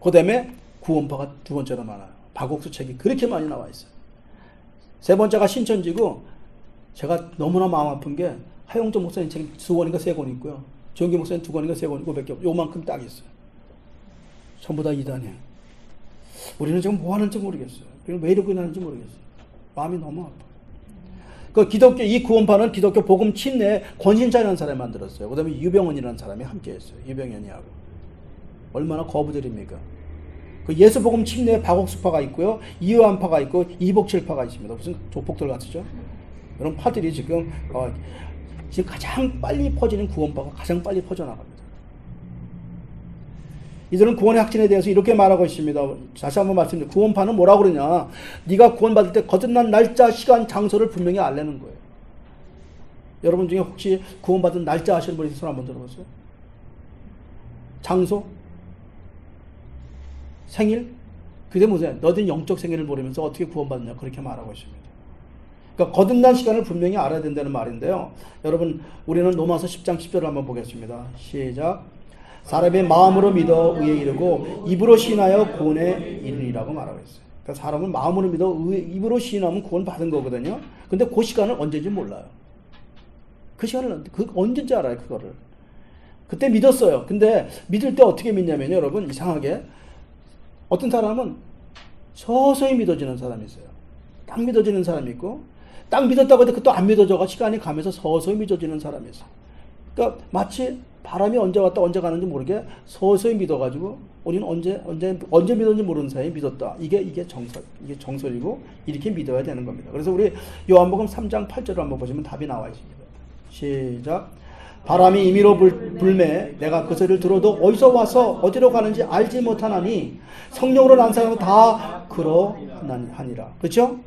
그 다음에 구원파가 두 번째로 많아요. 박옥수 책이 그렇게 많이 나와 있어요. 세 번째가 신천지고, 제가 너무나 마음 아픈 게 하용조 목사님 책이 2권인가 3권 있고요. 조영기 목사님 2권인가 3권 있고 밖에 없어요. 요만큼 딱 있어요. 전부 다 이단이에요. 우리는 지금 뭐 하는지 모르겠어요. 왜 이러고 있는지 모르겠어요. 마음이 너무 아파요. 이 구원파는 기독교 복음 침례에 권신자라는 사람이 만들었어요. 그 다음에 유병헌이라는 사람이 함께 했어요. 유병현이하고. 얼마나 거부들입니까? 그 예수 복음 침례에 박옥수파가 있고요. 이요한파가 있고 이복칠파가 있습니다. 무슨 조폭들 같으죠? 이런 파들이 지금 가장 빨리 퍼지는 구원파가 가장 빨리 퍼져나갑니다. 이들은 구원의 확신에 대해서 이렇게 말하고 있습니다. 다시 한번 말씀드립니다. 구원파는 뭐라고 그러냐? 네가 구원받을 때 거듭난 날짜, 시간, 장소를 분명히 알려는 거예요. 여러분 중에 혹시 구원받은 날짜 아시는 분이 손 한번 들어보세요. 장소? 생일? 그게 뭐냐? 너희는 영적 생일을 모르면서 어떻게 구원받느냐? 그렇게 말하고 있습니다. 그러니까 거듭난 시간을 분명히 알아야 된다는 말인데요. 여러분, 우리는 로마서 10장 10절을 한번 보겠습니다. 시작. 사람의 마음으로 믿어 의에 이르고 입으로 시인하여 구원에 이르리라고 말하고 있어요. 그러니까 사람은 마음으로 믿어 입으로 시인하면 구원 받은 거거든요. 근데 그 시간을 언제인지 몰라요. 그 시간을 언제인지 알아요, 그거를. 그때 믿었어요. 근데 믿을 때 어떻게 믿냐면요, 여러분, 이상하게 어떤 사람은 서서히 믿어지는 사람이 있어요. 딱 믿어지는 사람이 있고, 딱 믿었다고 해도 그것도 안 믿어져가 시간이 가면서 서서히 믿어지는 사람이 있어요. 그러니까 마치 바람이 언제 왔다 언제 가는지 모르게 서서히 믿어가지고 우리는 언제 믿었는지 모르는 사이에 믿었다. 이게 정설이고 이렇게 믿어야 되는 겁니다. 그래서 우리 요한복음 3장 8절을 한번 보시면 답이 나와 있습니다. 시작. 바람이 임의로 불매 내가 그 소리를 들어도 어디서 와서 어디로 가는지 알지 못하나니 성령으로 난 사람은 다 그러하니라. 그렇죠?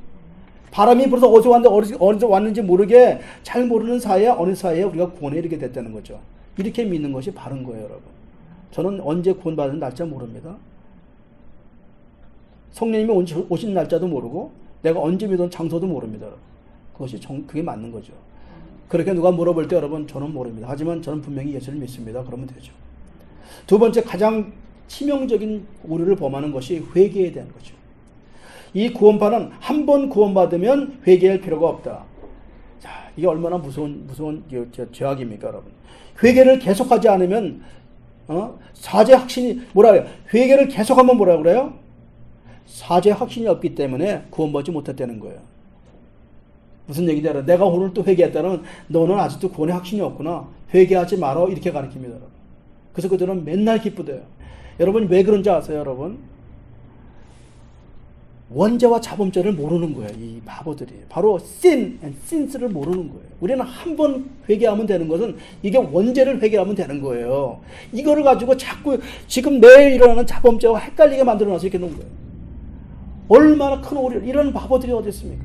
바람이 불어서 어디서 왔는지 모르게 잘 모르는 사이에 어느 사이에 우리가 구원에 이르게 됐다는 거죠. 이렇게 믿는 것이 바른 거예요, 여러분. 저는 언제 구원받는 날짜 모릅니다. 성령님이 오신 날짜도 모르고 내가 언제 믿은 장소도 모릅니다. 그게 맞는 거죠. 그렇게 누가 물어볼 때 여러분 저는 모릅니다. 하지만 저는 분명히 예수를 믿습니다. 그러면 되죠. 두 번째 가장 치명적인 오류를 범하는 것이 회개에 대한 거죠. 이 구원파는 한 번 구원받으면 회개할 필요가 없다. 자, 이게 얼마나 무서운 죄악입니까, 여러분? 회개를 계속하지 않으면 사죄 확신이 뭐라 그래요? 회개를 계속하면 뭐라 그래요? 사죄 확신이 없기 때문에 구원받지 못했다는 거예요. 무슨 얘기인지 알아요? 내가 오늘 또 회개했다면 너는 아직도 구원의 확신이 없구나. 회개하지 마라. 이렇게 가르칩니다, 여러분. 그래서 그들은 맨날 기쁘대요. 여러분 왜 그런지 아세요, 여러분? 원죄와 자범죄를 모르는 거예요. 이 바보들이. 바로 sin and sins를 모르는 거예요. 우리는 한 번 회개하면 되는 것은 이게 원죄를 회개하면 되는 거예요. 이거를 가지고 자꾸 지금 매일 일어나는 자범죄와 헷갈리게 만들어놔서 이렇게 놓은 거예요. 얼마나 큰 오류, 이런 바보들이 어디 있습니까?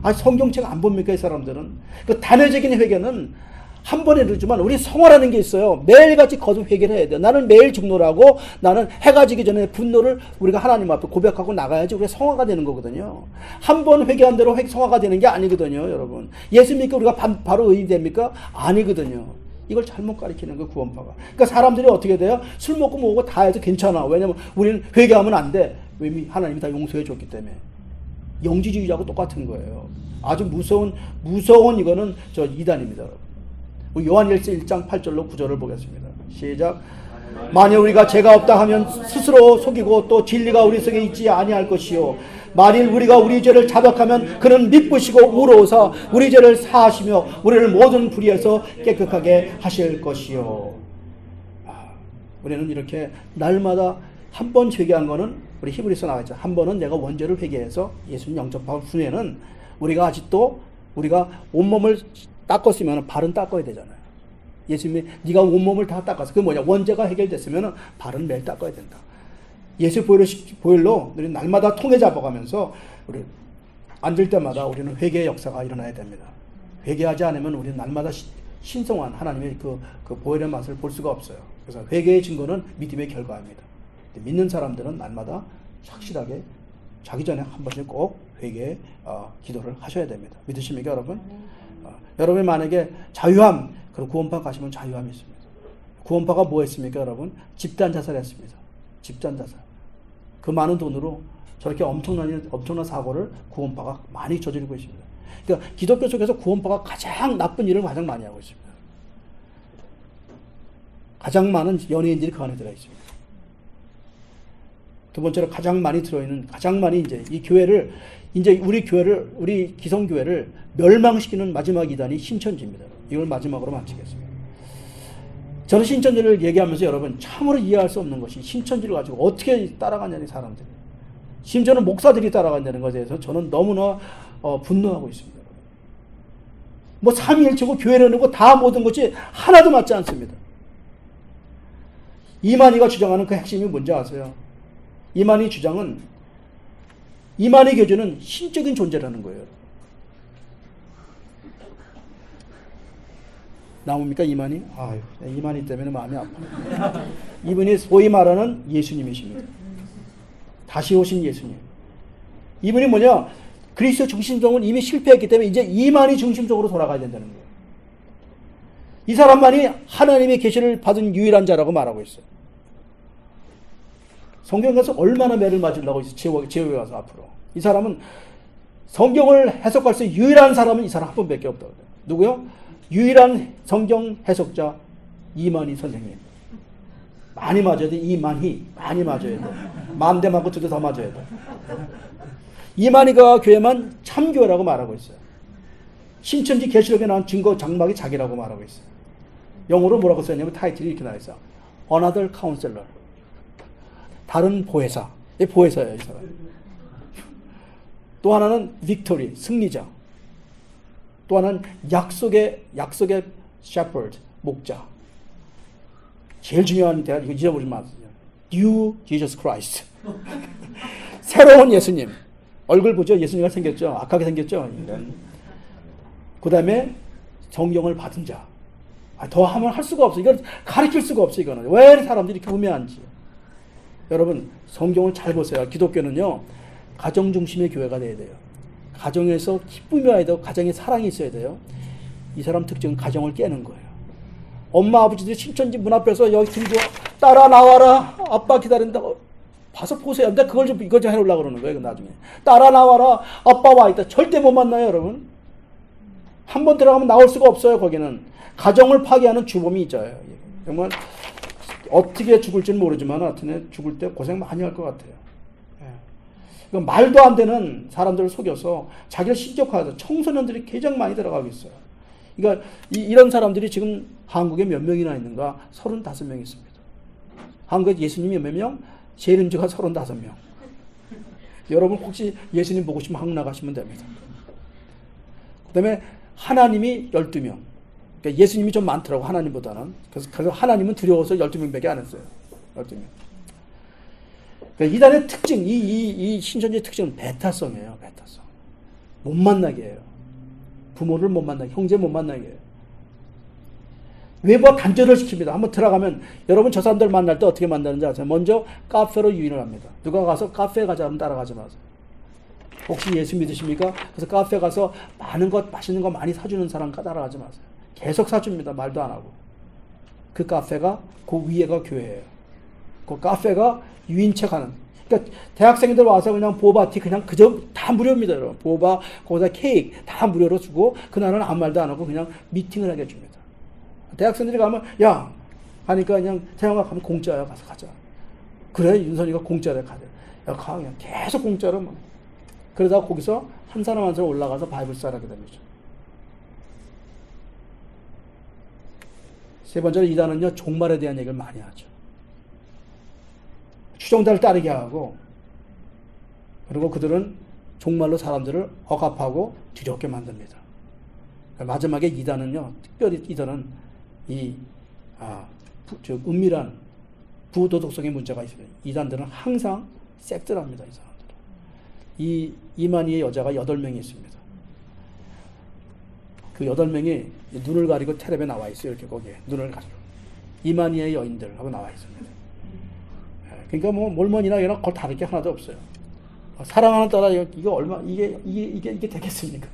아, 성경책 안 봅니까, 이 사람들은? 그 단회적인 회개는 한 번에 이루지만 우리 성화라는 게 있어요. 매일같이 거듭 회개를 해야 돼요. 나는 매일 중노라고 나는 해가 지기 전에 분노를 우리가 하나님 앞에 고백하고 나가야지 우리가 성화가 되는 거거든요. 한 번 회개한 대로 성화가 되는 게 아니거든요, 여러분. 예수 믿고 우리가 바로 의인 됩니까? 아니거든요. 이걸 잘못 가르치는 거 구원파가. 그러니까 사람들이 어떻게 돼요? 술 먹고 뭐고 다 해도 괜찮아. 왜냐면 우리는 회개하면 안 돼. 왜? 하나님이 다 용서해 줬기 때문에. 영지주의자하고 똑같은 거예요. 아주 무서운 이거는 저 이단입니다, 여러분. 요한일서 1장 8절로 9절을 보겠습니다. 시작. 만일 우리가 죄가 없다 하면 스스로 속이고 또 진리가 우리 속에 있지 아니할 것이요. 만일 우리가 우리 죄를 자백하면 그는 미쁘시고 우러워서 우리 죄를 사하시며 우리를 모든 불의에서 깨끗하게 하실 것이요. 우리는 이렇게 날마다 한 번 회개한 거는 우리 히브리서 나와있죠. 한 번은 내가 원죄를 회개해서 예수님 영접할 후에는 우리가 아직도 우리가 온몸을 닦았으면 발은 닦아야 되잖아요. 예수님이 네가 온몸을 다 닦아서 그게 뭐냐? 원죄가 해결됐으면 발은 매일 닦아야 된다. 예수 보혈로 우리는 날마다 통해 잡아가면서 우리 앉을 때마다 우리는 회개의 역사가 일어나야 됩니다. 회개하지 않으면 우리는 날마다 신성한 하나님의 그 보혈의 맛을 볼 수가 없어요. 그래서 회개의 증거는 믿음의 결과입니다. 믿는 사람들은 날마다 확실하게 자기 전에 한 번씩 꼭 회개 기도를 하셔야 됩니다. 믿으십니까, 여러분? 여러분이 만약에 자유함, 그럼 구원파 가시면 자유함이 있습니다. 구원파가 뭐 했습니까, 여러분? 집단 자살했습니다. 집단 자살. 그 많은 돈으로 저렇게 엄청난 사고를 구원파가 많이 저지르고 있습니다. 그러니까 기독교 속에서 구원파가 가장 나쁜 일을 가장 많이 하고 있습니다. 가장 많은 연예인들이 그 안에 들어 있습니다. 두 번째로 가장 많이 이제 이 교회를, 이제 우리 기성교회를 멸망시키는 마지막 이단이 신천지입니다. 이걸 마지막으로 마치겠습니다. 저는 신천지를 얘기하면서 여러분 참으로 이해할 수 없는 것이 신천지를 가지고 어떻게 따라가냐는 사람들이. 심지어는 목사들이 따라간다는 것에 대해서 저는 너무나 분노하고 있습니다. 뭐 삼위일체고 교회를 하고 다 모든 것이 하나도 맞지 않습니다. 이만희가 주장하는 그 핵심이 뭔지 아세요? 이만희 교주는 신적인 존재라는 거예요. 나옵니까, 이만희? 아유, 이만희 때문에 마음이 아파요. 이분이 소위 말하는 예수님이십니다. 다시 오신 예수님. 이분이 뭐냐? 그리스도 중심성은 이미 실패했기 때문에 이제 이만희 중심적으로 돌아가야 된다는 거예요. 이 사람만이 하나님의 계시를 받은 유일한 자라고 말하고 있어요. 성경 가서 얼마나 매를 맞으려고 있어, 지옥에 가서 앞으로. 이 사람은 성경을 해석할 수 있는 유일한 사람은 이 사람 한 분밖에 없다고 그래요. 누구요? 유일한 성경 해석자 이만희 선생님. 많이 맞아야 돼. 이만희 많이 맞아야 돼. 10,000대 맞고 2대 더 맞아야 돼. 이만희가 교회만 참교회라고 말하고 있어요. 신천지 계시록에 나온 증거 장막이 자기라고 말하고 있어요. 영어로 뭐라고 썼냐면 타이틀이 이렇게 나와 있어. Another Counselor. 다른 보혜사. 이 보혜사예요, 이 사람. 또 하나는 Victory, 승리자. 또 하나는 약속의 shepherd, 목자. 제일 중요한 대화, 이거 잊어버리지 마세요. New Jesus Christ. 새로운 예수님. 얼굴 보죠? 예수님이 생겼죠? 악하게 생겼죠? 그 다음에 성경을 받은 자. 더 하면 할 수가 없어. 이건 가르칠 수가 없어, 이거는. 왜 사람들이 이렇게 우매한지. 여러분, 성경을 잘 보세요. 기독교는요, 가정 중심의 교회가 돼야 돼요. 가정에서 기쁨이 와야 되고, 가정에 사랑이 있어야 돼요. 이 사람 특징은 가정을 깨는 거예요. 엄마, 아버지들이 신천지 문 앞에서 여기 들고 따라 나와라. 아빠 기다린다고. 봐서 보세요. 근데 이거 좀 해놓으려고 그러는 거예요, 나중에. 따라 나와라. 아빠 와 있다. 절대 못 만나요, 여러분. 한 번 들어가면 나올 수가 없어요, 거기는. 가정을 파괴하는 주범이 있잖아요. 정말 어떻게 죽을지는 모르지만 하여튼 죽을 때 고생 많이 할 것 같아요. 예. 말도 안 되는 사람들을 속여서 자기를 신격화해서 청소년들이 가장 많이 들어가고 있어요. 그러니까 이런 사람들이 지금 한국에 몇 명이나 있는가? 35명 있습니다. 한국에 예수님이 몇 명? 제일 인지가 35명. 여러분 혹시 예수님 보고 싶으면 한국 나가시면 됩니다. 그 다음에 하나님이 12명. 그러니까 예수님이 좀 많더라고, 하나님보다는. 그래서 하나님은 두려워서 12명밖에 안 했어요. 12명. 그러니까 이단의 특징, 이 신천지의 특징은 배타성이에요. 배타성. 못 만나게 해요. 부모를 못 만나게, 형제 못 만나게 해요. 외부와 단절을 시킵니다. 한번 들어가면 여러분 저 사람들 만날 때 어떻게 만나는지 아세요? 먼저 카페로 유인을 합니다. 누가 가서 카페 가자 하면 따라가지 마세요. 혹시 예수 믿으십니까? 그래서 카페 가서 많은 것, 맛있는 거 많이 사주는 사람 따라가지 마세요. 계속 사줍니다. 말도 안 하고. 그 카페가 그 위에가 교회예요. 그 카페가 유인책 하는. 그러니까 대학생들 와서 그냥 보바티 그냥 그저 다 무료입니다. 여러분. 보바 거기다 케이크 다 무료로 주고 그날은 아무 말도 안 하고 그냥 미팅을 하게 해줍니다. 대학생들이 가면 야 하니까 그냥 태영아 가면 공짜야. 가서 가자. 그래 윤선이가 공짜래 가자. 야 가 그냥 계속 공짜로 막. 그러다가 거기서 한 사람 한 사람 올라가서 바이블스를 하게 됩니다. 세 번째로 이단은요 종말에 대한 얘기를 많이 하죠. 추종자를 따르게 하고 그리고 그들은 종말로 사람들을 억압하고 두렵게 만듭니다. 마지막에 이단은요 특별히 이단은 은밀한 부도덕성의 문제가 있습니다. 이단들은 항상 섹스랍니다. 이 사람들은. 이만희의 여자가 8명이 있습니다. 그 8명이 눈을 가리고 텔레비에 나와 있어요. 이렇게 거기에 눈을 가리고 이만희의 여인들하고 나와 있습니다. 그러니까 뭐 몰몬이나 얘랑 걸 다를 게 하나도 없어요. 사랑하는 따라 이게 얼마 이게 되겠습니까?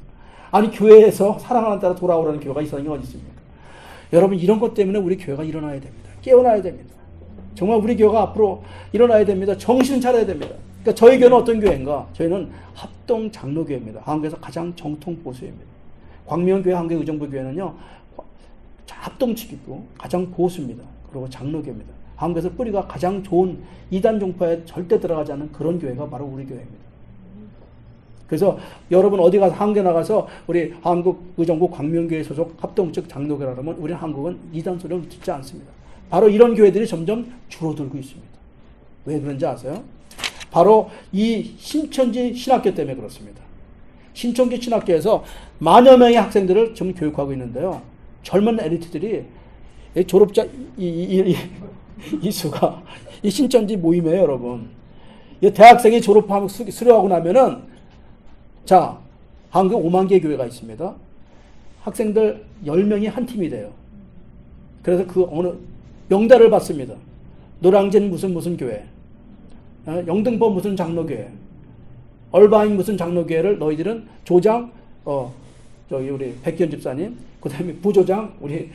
아니 교회에서 사랑하는 따라 돌아오라는 교회가 이 세상에 어디 있습니까? 여러분 이런 것 때문에 우리 교회가 일어나야 됩니다. 깨어나야 됩니다. 정말 우리 교회가 앞으로 일어나야 됩니다. 정신 차려야 됩니다. 그러니까 저희 교회는 어떤 교회인가? 저희는 합동 장로교회입니다. 한국에서 가장 정통 보수입니다. 광명교회 한국의정부교회는요 합동측이고 가장 보수입니다. 그리고 장로교회입니다. 한국에서 뿌리가 가장 좋은 이단 종파에 절대 들어가지 않는 그런 교회가 바로 우리 교회입니다. 그래서 여러분 어디 가서 한국에 나가서 우리 한국의정부 광명교회 소속 합동측 장로교라 그러면 우리는 한국은 이단 소리를 듣지 않습니다. 바로 이런 교회들이 점점 줄어들고 있습니다. 왜 그런지 아세요? 바로 이 신천지 신학교 때문에 그렇습니다. 신천지 신학교에서 만여 명의 학생들을 지금 교육하고 있는데요. 젊은 엘리트들이 졸업자 이 수가 이 신천지 모임이에요, 여러분. 이 대학생이 졸업하고 수료하고 나면은 자, 한국에 5만 개의 교회가 있습니다. 학생들 10명이 한 팀이 돼요. 그래서 그 어느 명단을 받습니다. 노량진 무슨 교회, 영등포 무슨 장로교회, 얼바인 무슨 장로교회를 너희들은 조장, 저기 우리 백기현 집사님, 그 다음에 부조장, 우리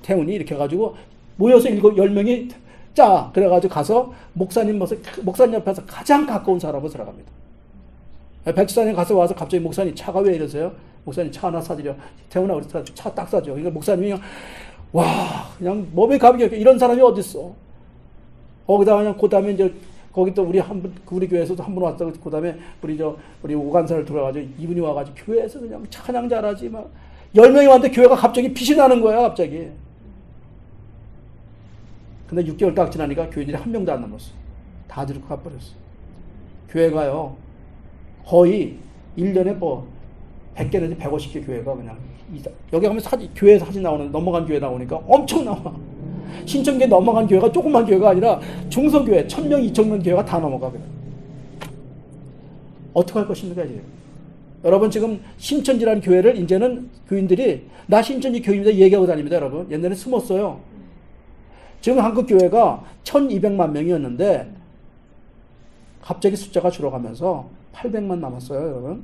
태훈이 이렇게 해가지고 모여서 10명이 짜! 그래가지고 가서 목사님 옆에서 가장 가까운 사람으로 들어갑니다. 백지사님 가서 와서 갑자기 목사님 차가 왜 이러세요? 목사님 차 하나 사드려. 태훈아 우리 차 딱 사줘. 그러니까 목사님이 그냥 몸에 감기 이런 사람이 어딨어. 거기다가 그냥 그 다음에 이제 거기 또 우리 교회에서도 한 분 왔다고 그 다음에 우리 오간사를 들어가지고 이분이 와가지고 교회에서 그냥 찬양 잘하지 막 10명이 왔는데 교회가 갑자기 빛이 나는 거야 갑자기. 근데 6개월 딱 지나니까 교인들이 한 명도 안 남았어. 다 들고 가버렸어. 교회가요 거의 1년에 뭐 100개 내지 150개 교회가 그냥 여기 가면 교회 사진 나오는 넘어간 교회 나오니까 엄청 나와. 신천교에 넘어간 교회가 조그만 교회가 아니라 중소교회 1000명 2000명 교회가 다 넘어가. 어떻게 할 것입니까 이제? 여러분 지금 신천지라는 교회를 이제는 교인들이 나 신천지 교인입니다 얘기하고 다닙니다. 여러분 옛날에 숨었어요. 지금 한국 교회가 1200만 명이었는데 갑자기 숫자가 줄어가면서 800만 남았어요. 여러분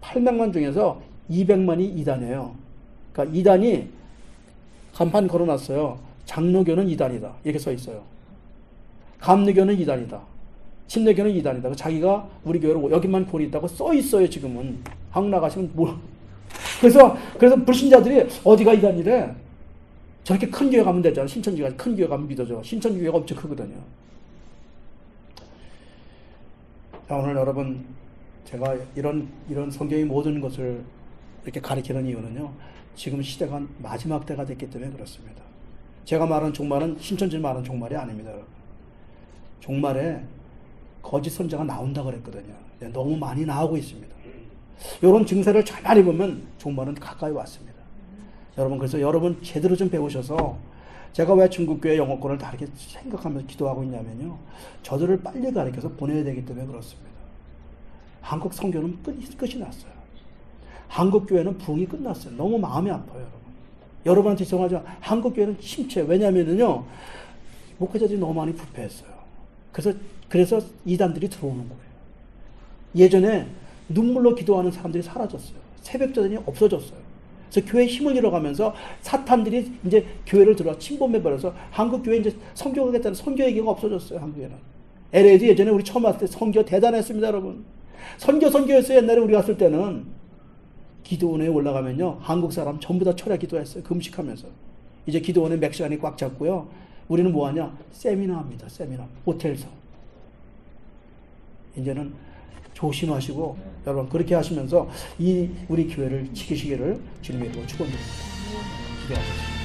800만 중에서 200만이 이단이에요. 그러니까 이단이 간판 걸어놨어요. 장로교는 이단이다. 이렇게 써 있어요. 감리교는 이단이다. 침례교는 이단이다. 자기가 우리 교회로 여기만 본이 있다고 써 있어요. 지금은 한국 나가시면 뭐 그래서 불신자들이 어디가 이단이래? 저렇게 큰 교회 가면 되잖아. 신천지가 큰 교회 가면 믿어져. 신천지 교회가 엄청 크거든요. 자, 오늘 여러분 제가 이런 성경의 모든 것을 이렇게 가리키는 이유는요. 지금 시대가 마지막 때가 됐기 때문에 그렇습니다. 제가 말하는 종말은 신천지 말하는 종말이 아닙니다. 여러분. 종말에 거짓 선자가 나온다 그랬거든요. 네, 너무 많이 나오고 있습니다. 이런 증세를 잘 많이 보면 종말은 가까이 왔습니다. 여러분, 그래서 여러분 제대로 좀 배우셔서, 제가 왜 중국교회 영어권을 다 이렇게 생각하면서 기도하고 있냐면요, 저들을 빨리 가르쳐서 보내야 되기 때문에 그렇습니다. 한국 선교는 끝이 났어요. 한국 교회는 부흥이 끝났어요. 너무 마음이 아파요, 여러분. 여러분한테 죄송하지만 한국 교회는 침체. 왜냐면은요, 목회자들이 너무 많이 부패했어요. 그래서 이단들이 들어오는 거예요. 예전에 눈물로 기도하는 사람들이 사라졌어요. 새벽전이 없어졌어요. 그래서 교회 힘을 잃어가면서 사탄들이 이제 교회를 들어와 침범해버려서 한국 교회 이제 선교하겠다는 선교 얘기가 없어졌어요. 한국에는. LA도 예전에 우리 처음 왔을 때 선교 대단했습니다, 여러분. 선교였어요. 옛날에 우리 갔을 때는 기도원에 올라가면요, 한국 사람 전부 다 철야 기도했어요. 금식하면서. 이제 기도원에 맥시간이 꽉 찼고요. 우리는 뭐 하냐? 세미나 합니다. 세미나. 호텔에서. 이제는 조심하시고, 여러분 그렇게 하시면서 우리 교회를 지키시기를 주님의 이름으로 축원드립니다. 기도하겠습니다.